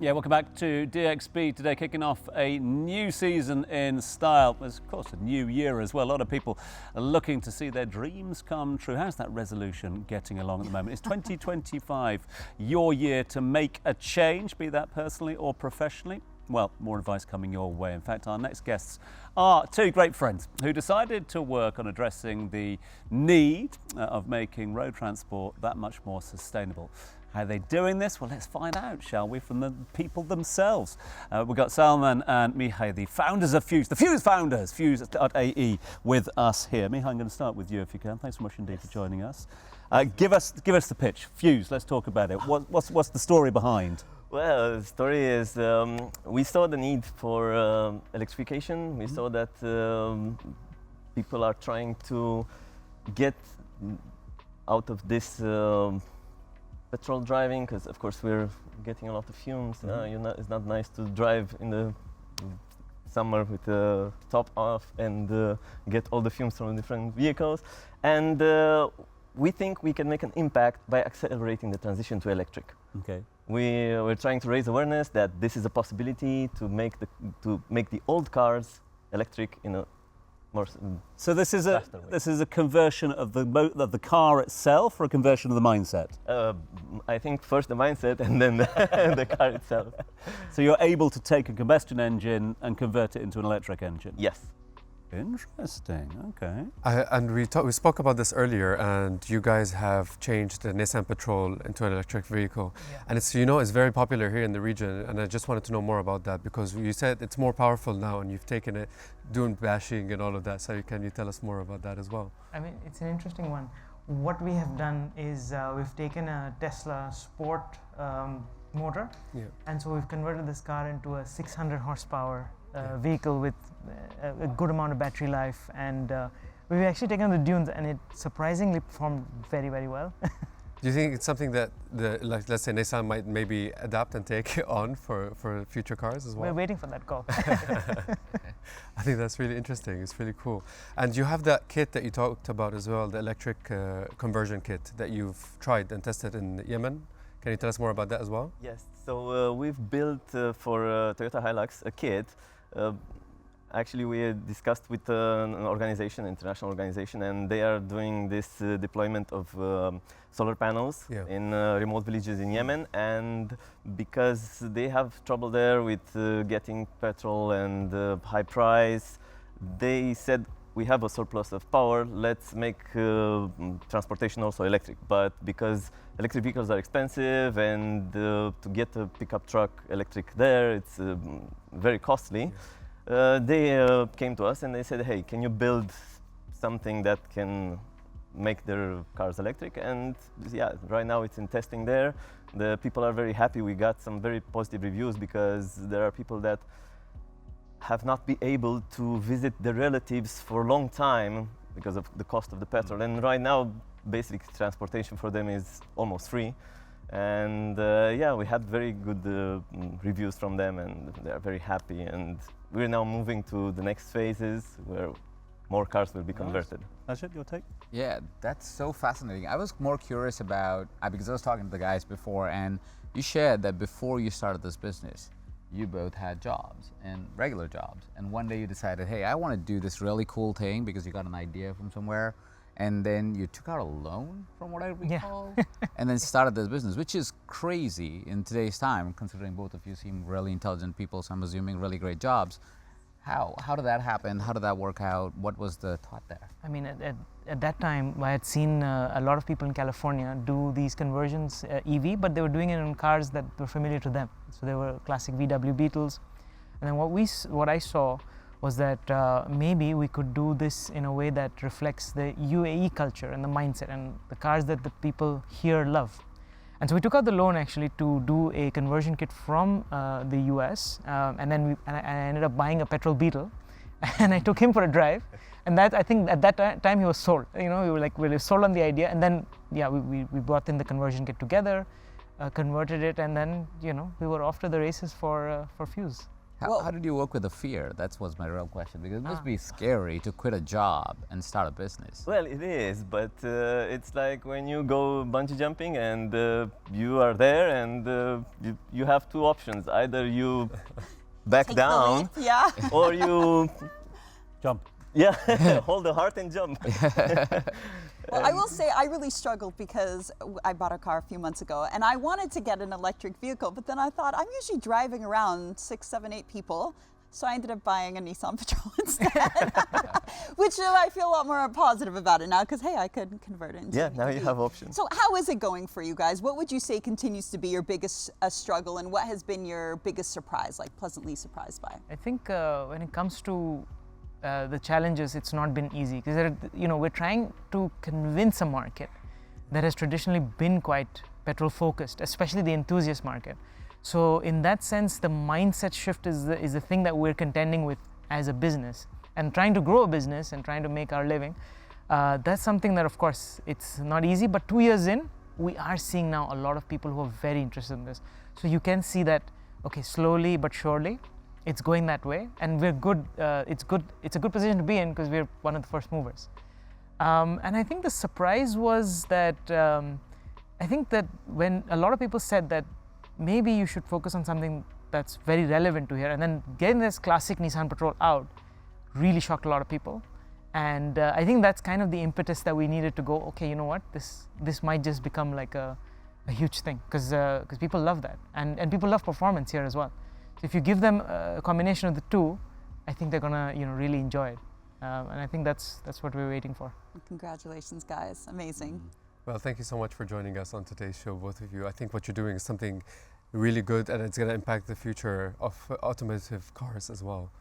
Yeah, welcome back to DXB. Today kicking off a new season in style. There's of course a new year as well. A lot of people are looking to see their dreams come true. How's that resolution getting along at the moment? Is 2025 your year to make a change, be that personally or professionally? Well, more advice coming your way. In fact, our next guests are two great friends who decided to work on addressing the need of making road transport that much more sustainable. How are they doing this? Well, let's find out, shall we, from the people themselves. We've got Salman and Mihai, the founders of Fuse, the Fuse founders, Fuse.ae, with us here. Mihai, I'm going to start with you if you can. Thanks so much indeed for joining us. Give us the pitch. Fuse, let's talk about it. What's the story behind? Well, the story is we saw the need for electrification. We saw that people are trying to get out of this petrol driving, because of course we're getting a lot of fumes. It's not nice to drive in the summer with the top off and get all the fumes from different vehicles. And we think we can make an impact by accelerating the transition to electric. Okay. We're trying to raise awareness that this is a possibility to make the old cars electric in a more so this is faster way. This is a conversion of the car itself, or a conversion of the mindset? I think first the mindset and then the car itself. So you're able to take a combustion engine and convert it into an electric engine? Yes. Interesting. Okay. And we spoke about this earlier, and you guys have changed the Nissan Patrol into an electric vehicle, and it's very popular here in the region. And I just wanted to know more about that, because you said it's more powerful now, and you've taken it, doing bashing and all of that. So can you tell us more about that as well? I mean, it's an interesting one. What we have done is we've taken a Tesla Sport motor, and so we've converted this car into a 600 horsepower vehicle with a good amount of battery life, and we've actually taken the dunes, and it surprisingly performed very, very well. Do you think it's something that let's say Nissan might maybe adapt and take on for future cars as well? We're waiting for that call. I think that's really interesting. It's really cool. And you have that kit that you talked about as well, the electric conversion kit that you've tried and tested in Yemen. Can you tell us more about that as well? Yes. So we've built for Toyota Hilux a kit. Actually, we discussed with an organization, international organization, and they are doing this deployment of solar panels in remote villages in Yemen. And because they have trouble there with getting petrol and high price, they said, we have a surplus of power, let's make transportation also electric. But because electric vehicles are expensive, and to get a pickup truck electric there, it's very costly. They came to us and they said, hey, can you build something that can make their cars electric? And right now it's in testing there. The people are very happy. We got some very positive reviews, because there are people that have not been able to visit their relatives for a long time because of the cost of the petrol. And right now, basic transportation for them is almost free. And we had very good reviews from them, and they are very happy. And we're now moving to the next phases where more cars will be converted. Ajit, your take? Yeah, that's so fascinating. I was more curious about, because I was talking to the guys before, and you shared that before you started this business, you both had jobs, and regular jobs. And one day you decided, hey, I want to do this really cool thing because you got an idea from somewhere. And then you took out a loan, from what I recall, and then started this business, which is crazy in today's time, considering both of you seem really intelligent people, so I'm assuming really great jobs. How did that happen? How did that work out? What was the thought there? I mean, at that time, I had seen a lot of people in California do these conversions EV, but they were doing it in cars that were familiar to them. So they were classic VW Beetles. And then what I saw was that maybe we could do this in a way that reflects the UAE culture and the mindset and the cars that the people here love. And so we took out the loan actually to do a conversion kit from the US, and then I ended up buying a petrol Beetle, and I took him for a drive. And that, I think at that time he was sold. We were sold on the idea, and then we brought in the conversion kit together, converted it, and then we were off to the races for Fuse. How did you work with the fear? That was my real question, because it must be scary to quit a job and start a business. Well, it is, but it's like when you go bungee jumping and you are there and you have two options. Either you back Take the down leap, yeah. or you, Jump. yeah, hold the heart and jump. Well, I will say I really struggled because I bought a car a few months ago and I wanted to get an electric vehicle, but then I thought I'm usually driving around 6, 7, 8 people. So I ended up buying a Nissan Patrol instead, which I feel a lot more positive about it now because, hey, I could convert it into Yeah, an now you EV. have options. So how is it going for you guys? What would you say continues to be your biggest struggle, and what has been your biggest surprise, like pleasantly surprised by? I think when it comes to the challenges, it's not been easy because we're trying to convince a market that has traditionally been quite petrol focused, especially the enthusiast market. So in that sense, the mindset shift is the thing that we're contending with as a business and trying to grow a business and trying to make our living. That's something that, of course, it's not easy, but 2 years in, we are seeing now a lot of people who are very interested in this. So you can see that, okay, slowly but surely, it's going that way, and we're good. It's a good position to be in because we're one of the first movers. And I think the surprise was that I think that when a lot of people said that maybe you should focus on something that's very relevant to here, and then getting this classic Nissan Patrol out really shocked a lot of people. And I think that's kind of the impetus that we needed to go, okay, you know what, this might just become like a huge thing because people love that, and people love performance here as well. So if you give them a combination of the two, I think they're gonna really enjoy it, and I think that's what we're waiting for. Congratulations, guys! Amazing. Well, thank you so much for joining us on today's show, both of you. I think what you're doing is something really good, and it's going to impact the future of automotive cars as well.